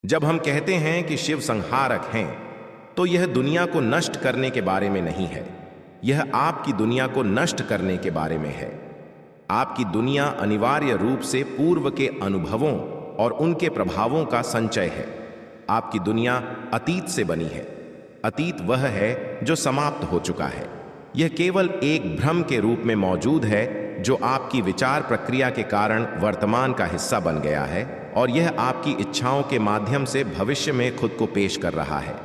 जब हम कहते हैं कि शिव संहारक हैं, तो यह दुनिया को नष्ट करने के बारे में नहीं है। यह आपकी दुनिया को नष्ट करने के बारे में है। आपकी दुनिया अनिवार्य रूप से पूर्व के अनुभवों और उनके प्रभावों का संचय है। आपकी दुनिया अतीत से बनी है। अतीत वह है जो समाप्त हो चुका है। यह केवल एक भ्रम के रूप में मौजूद है जो आपकी विचार प्रक्रिया के कारण वर्तमान का हिस्सा बन गया है, और यह आपकी इच्छाओं के माध्यम से भविष्य में खुद को पेश कर रहा है।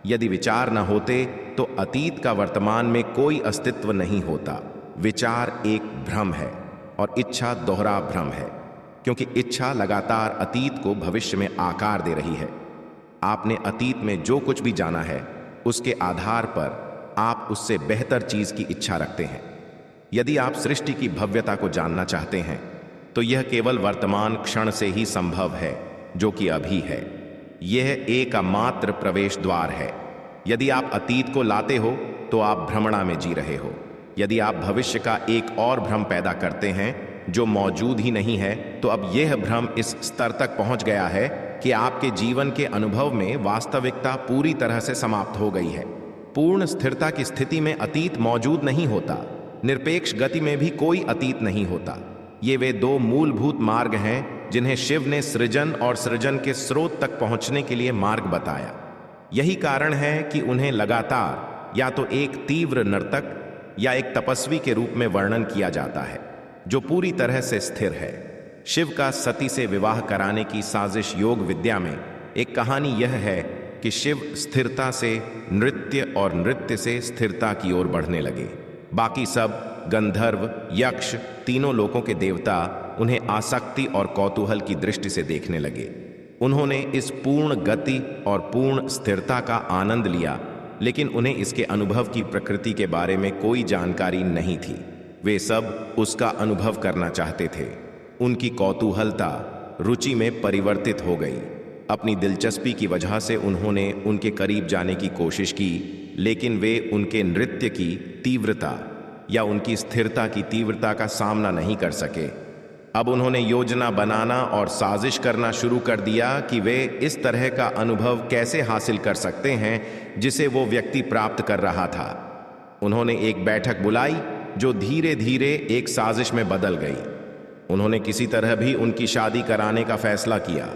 यदि विचार न होते तो अतीत का वर्तमान में कोई अस्तित्व नहीं होता। विचार एक भ्रम है और इच्छा दोहरा भ्रम है, क्योंकि इच्छा लगातार अतीत को भविष्य में आकार दे रही है। आपने अतीत में जो कुछ भी जाना है, उसके आधार पर आप उससे बेहतर चीज की इच्छा रखते हैं। यदि आप सृष्टि की भव्यता को जानना चाहते हैं, तो यह केवल वर्तमान क्षण से ही संभव है, जो कि अभी है। यह एक मात्र प्रवेश द्वार है। यदि आप अतीत को लाते हो तो आप भ्रमणा में जी रहे हो। यदि आप भविष्य का एक और भ्रम पैदा करते हैं जो मौजूद ही नहीं है, तो अब यह भ्रम इस स्तर तक पहुंच गया है कि आपके जीवन के अनुभव में वास्तविकता पूरी तरह से समाप्त हो गई है। पूर्ण स्थिरता की स्थिति में अतीत मौजूद नहीं होता। निरपेक्ष गति में भी कोई अतीत नहीं होता। ये वे दो मूलभूत मार्ग हैं जिन्हें शिव ने सृजन और सृजन के स्रोत तक पहुंचने के लिए मार्ग बताया। यही कारण है कि उन्हें लगातार या तो एक तीव्र नर्तक या एक तपस्वी के रूप में वर्णन किया जाता है जो पूरी तरह से स्थिर है। शिव का सती से विवाह कराने की साजिश योग विद्या में एक कहानी यह है कि शिव स्थिरता से नृत्य और नृत्य से स्थिरता की ओर बढ़ने लगे। बाकी सब गंधर्व, यक्ष, तीनों लोकों के देवता उन्हें आसक्ति और कौतूहल की दृष्टि से देखने लगे। उन्होंने इस पूर्ण गति और पूर्ण स्थिरता का आनंद लिया, लेकिन उन्हें इसके अनुभव की प्रकृति के बारे में कोई जानकारी नहीं थी। वे सब उसका अनुभव करना चाहते थे। उनकी कौतूहलता रुचि में परिवर्तित हो गई। अपनी दिलचस्पी की वजह से उन्होंने उनके करीब जाने की कोशिश की, लेकिन वे उनके नृत्य की तीव्रता या उनकी स्थिरता की तीव्रता का सामना नहीं कर सके। अब उन्होंने योजना बनाना और साजिश करना शुरू कर दिया कि वे इस तरह का अनुभव कैसे हासिल कर सकते हैं जिसे वो व्यक्ति प्राप्त कर रहा था। उन्होंने एक बैठक बुलाई जो धीरे धीरे एक साजिश में बदल गई। उन्होंने किसी तरह भी उनकी शादी कराने का फैसला किया।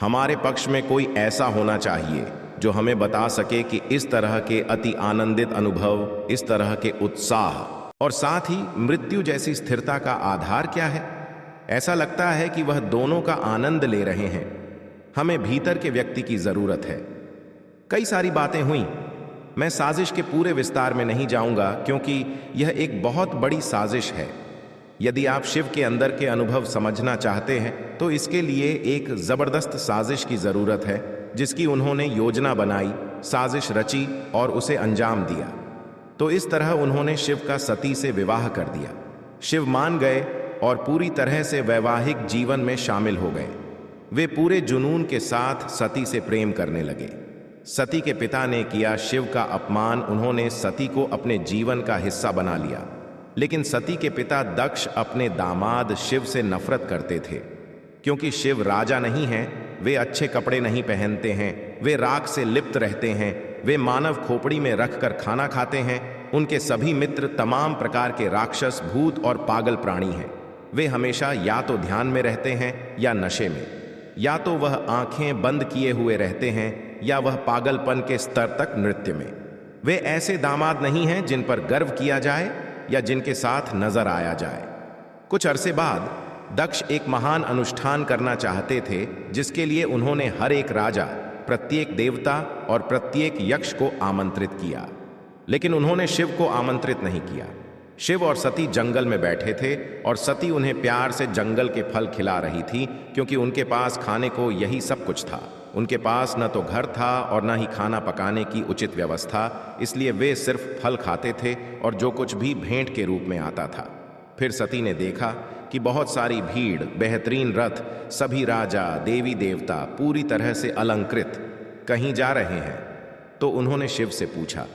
हमारे पक्ष में कोई ऐसा होना चाहिए जो हमें बता सके कि इस तरह के अति आनंदित अनुभव, इस तरह के उत्साह और साथ ही मृत्यु जैसी स्थिरता का आधार क्या है। ऐसा लगता है कि वह दोनों का आनंद ले रहे हैं। हमें भीतर के व्यक्ति की जरूरत है। कई सारी बातें हुई। मैं साजिश के पूरे विस्तार में नहीं जाऊंगा क्योंकि यह एक बहुत बड़ी साजिश है। यदि आप शिव के अंदर के अनुभव समझना चाहते हैं तो इसके लिए एक जबरदस्त साजिश की जरूरत है जिसकी उन्होंने योजना बनाई, साजिश रची और उसे अंजाम दिया। तो इस तरह उन्होंने शिव का सती से विवाह कर दिया। शिव मान गए और पूरी तरह से वैवाहिक जीवन में शामिल हो गए। वे पूरे जुनून के साथ सती से प्रेम करने लगे। सती के पिता ने किया शिव का अपमान। उन्होंने सती को अपने जीवन का हिस्सा बना लिया। लेकिन सती के पिता दक्ष अपने दामाद शिव से नफरत करते थे, क्योंकि शिव राजा नहीं हैं। वे अच्छे कपड़े नहीं पहनते हैं, वे राख से लिप्त रहते हैं, वे मानव खोपड़ी में रखकर खाना खाते हैं। उनके सभी मित्र तमाम प्रकार के राक्षस, भूत और पागल प्राणी हैं। वे हमेशा या तो ध्यान में रहते हैं या नशे में, या तो वह आंखें बंद किए हुए रहते हैं या वह पागलपन के स्तर तक नृत्य में। वे ऐसे दामाद नहीं हैं जिन पर गर्व किया जाए या जिनके साथ नजर आया जाए। कुछ अरसे बाद दक्ष एक महान अनुष्ठान करना चाहते थे जिसके लिए उन्होंने हर एक राजा, प्रत्येक देवता और प्रत्येक यक्ष को आमंत्रित किया, लेकिन उन्होंने शिव को आमंत्रित नहीं किया। शिव और सती जंगल में बैठे थे और सती उन्हें प्यार से जंगल के फल खिला रही थी, क्योंकि उनके पास खाने को यही सब कुछ था। उनके पास न तो घर था और न ही खाना पकाने की उचित व्यवस्था, इसलिए वे सिर्फ फल खाते थे और जो कुछ भी भेंट के रूप में आता था। फिर सती ने देखा कि बहुत सारी भीड़, बेहतरीन रथ, सभी राजा, देवी देवता पूरी तरह से अलंकृत कहीं जा रहे हैं। तो उन्होंने शिव से पूछा,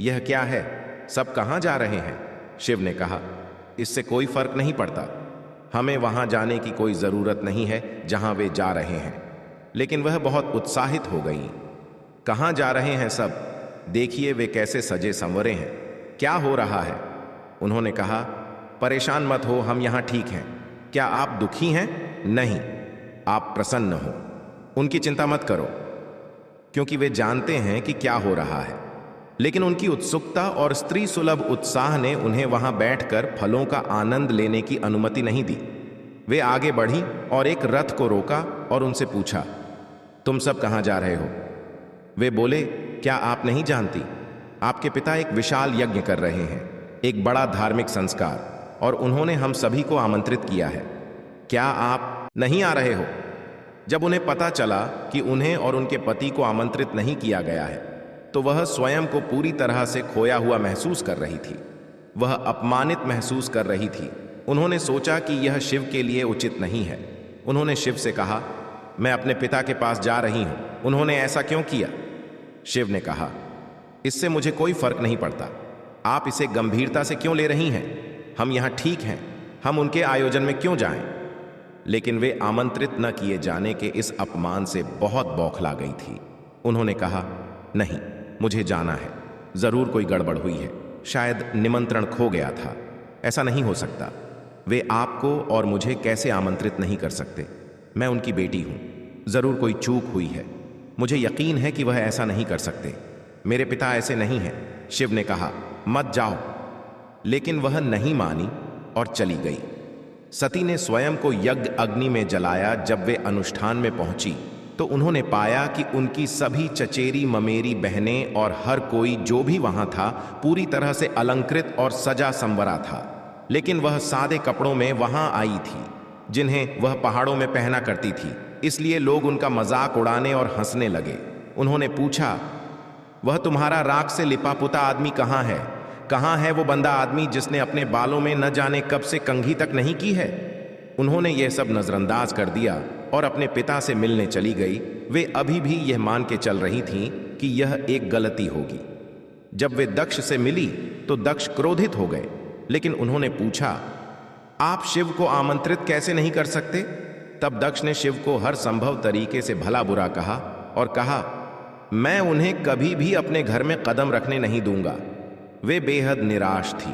यह क्या है? सब कहाँ जा रहे हैं? शिव ने कहा, इससे कोई फर्क नहीं पड़ता। हमें वहां जाने की कोई जरूरत नहीं है जहां वे जा रहे हैं। लेकिन वह बहुत उत्साहित हो गई। कहाँ जा रहे हैं सब? देखिए वे कैसे सजे संवरे हैं। क्या हो रहा है? उन्होंने कहा, परेशान मत हो, हम यहाँ ठीक हैं। क्या आप दुखी हैं? नहीं, आप प्रसन्न हो। उनकी चिंता मत करो, क्योंकि वे जानते हैं कि क्या हो रहा है। लेकिन उनकी उत्सुकता और स्त्री सुलभ उत्साह ने उन्हें वहां बैठकर फलों का आनंद लेने की अनुमति नहीं दी। वे आगे बढ़ी और एक रथ को रोका और उनसे पूछा, तुम सब कहां जा रहे हो? वे बोले, क्या आप नहीं जानती? आपके पिता एक विशाल यज्ञ कर रहे हैं, एक बड़ा धार्मिक संस्कार, और उन्होंने हम सभी को आमंत्रित किया है। क्या आप नहीं आ रहे हो? जब उन्हें पता चला कि उन्हें और उनके पति को आमंत्रित नहीं किया गया है, तो वह स्वयं को पूरी तरह से खोया हुआ महसूस कर रही थी। वह अपमानित महसूस कर रही थी। उन्होंने सोचा कि यह शिव के लिए उचित नहीं है। उन्होंने शिव से कहा, मैं अपने पिता के पास जा रही हूं। उन्होंने ऐसा क्यों किया? शिव ने कहा, इससे मुझे कोई फर्क नहीं पड़ता। आप इसे गंभीरता से क्यों ले रही हैं? हम यहां ठीक हैं, हम उनके आयोजन में क्यों जाएं? लेकिन वे आमंत्रित न किए जाने के इस अपमान से बहुत बौखला गई थी। उन्होंने कहा, नहीं, मुझे जाना है। जरूर कोई गड़बड़ हुई है, शायद निमंत्रण खो गया था। ऐसा नहीं हो सकता। वे आपको और मुझे कैसे आमंत्रित नहीं कर सकते? मैं उनकी बेटी हूं, जरूर कोई चूक हुई है। मुझे यकीन है कि वह ऐसा नहीं कर सकते। मेरे पिता ऐसे नहीं हैं। शिव ने कहा, मत जाओ। लेकिन वह नहीं मानी और चली गई। सती ने स्वयं को यज्ञ अग्नि में जलाया। जब वे अनुष्ठान में पहुंची तो उन्होंने पाया कि उनकी सभी चचेरी ममेरी बहनें और हर कोई जो भी वहां था पूरी तरह से अलंकृत और सजा संवरा था। लेकिन वह सादे कपड़ों में वहां आई थी, जिन्हें वह पहाड़ों में पहना करती थी। इसलिए लोग उनका मजाक उड़ाने और हंसने लगे। उन्होंने पूछा, वह तुम्हारा राख से लिपा पुता आदमी कहाँ है? कहाँ है वो बंदा आदमी जिसने अपने बालों में न जाने कब से कंघी तक नहीं की है? उन्होंने यह सब नजरअंदाज कर दिया और अपने पिता से मिलने चली गई। वे अभी भी यह मान के चल रही थीं कि यह एक गलती होगी। जब वे दक्ष से मिली तो दक्ष क्रोधित हो गए। लेकिन उन्होंने पूछा, आप शिव को आमंत्रित कैसे नहीं कर सकते? तब दक्ष ने शिव को हर संभव तरीके से भला बुरा कहा और कहा, मैं उन्हें कभी भी अपने घर में कदम रखने नहीं दूंगा। वे बेहद निराश थी।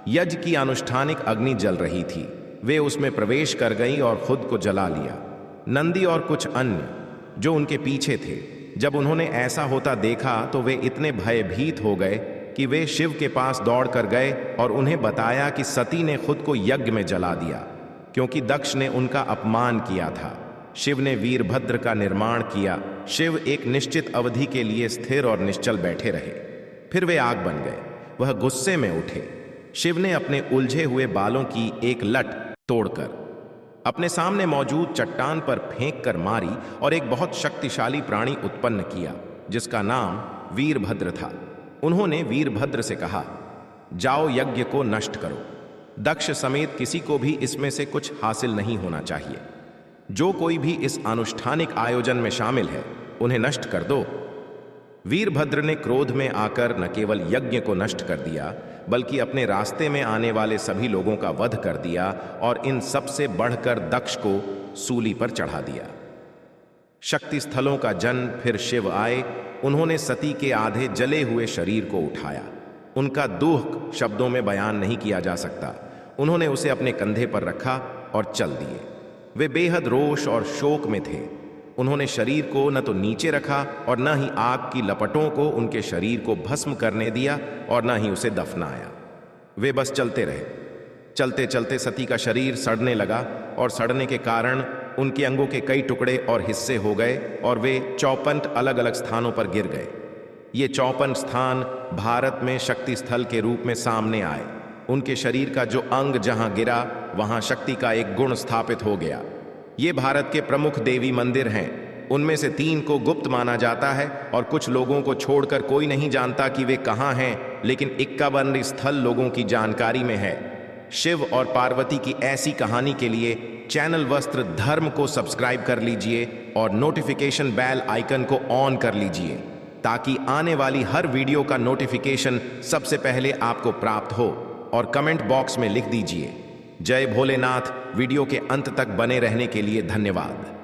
यज्ञ की अनुष्ठानिक अग्नि जल रही थी। वे उसमें प्रवेश कर गईं और खुद को जला लिया। नंदी और कुछ अन्य जो उनके पीछे थे, जब उन्होंने ऐसा होता देखा तो वे इतने भयभीत हो गए कि वे शिव के पास दौड़ कर गए और उन्हें बताया कि सती ने खुद को यज्ञ में जला दिया, क्योंकि दक्ष ने उनका अपमान किया था। शिव ने वीरभद्र का निर्माण किया। शिव एक निश्चित अवधि के लिए स्थिर और निश्चल बैठे रहे। फिर वे आग बन गए। वह गुस्से में उठे। शिव ने अपने उलझे हुए बालों की एक लट तोड़कर अपने सामने मौजूद चट्टान पर फेंक कर मारी और एक बहुत शक्तिशाली प्राणी उत्पन्न किया, जिसका नाम वीरभद्र था। उन्होंने वीरभद्र से कहा, जाओ यज्ञ को नष्ट करो। दक्ष समेत किसी को भी इसमें से कुछ हासिल नहीं होना चाहिए। जो कोई भी इस अनुष्ठानिक आयोजन में शामिल है, उन्हें नष्ट कर दो। वीरभद्र ने क्रोध में आकर न केवल यज्ञ को नष्ट कर दिया, बल्कि अपने रास्ते में आने वाले सभी लोगों का वध कर दिया और इन सबसे बढ़कर दक्ष को सूली पर चढ़ा दिया। शक्ति स्थलों का जन फिर शिव आए। उन्होंने सती के आधे जले हुए शरीर को उठाया। उनका दुख शब्दों में बयान नहीं किया जा सकता। उन्होंने उसे अपने कंधे पर रखा और चल दिए। वे बेहद रोष और शोक में थे। उन्होंने शरीर को न तो नीचे रखा और न ही आग की लपटों को उनके शरीर को भस्म करने दिया और न ही उसे दफनाया। वे बस चलते रहे। चलते चलते सती का शरीर सड़ने लगा और सड़ने के कारण उनके अंगों के कई टुकड़े और हिस्से हो गए और वे 54 अलग अलग स्थानों पर गिर गए। ये 54 स्थान भारत में शक्ति स्थल के रूप में सामने आए। उनके शरीर का जो अंग जहां गिरा, वहां शक्ति का एक गुण स्थापित हो गया। ये भारत के प्रमुख देवी मंदिर हैं। उनमें से 3 को गुप्त माना जाता है और कुछ लोगों को छोड़कर कोई नहीं जानता कि वे कहाँ हैं, लेकिन 51 स्थल लोगों की जानकारी में है। शिव और पार्वती की ऐसी कहानी के लिए चैनल वस्त्र धर्म को सब्सक्राइब कर लीजिए और नोटिफिकेशन बेल आइकन को ऑन कर लीजिए, ताकि आने वाली हर वीडियो का नोटिफिकेशन सबसे पहले आपको प्राप्त हो। और कमेंट बॉक्स में लिख दीजिए, जय भोलेनाथ। वीडियो के अंत तक बने रहने के लिए धन्यवाद।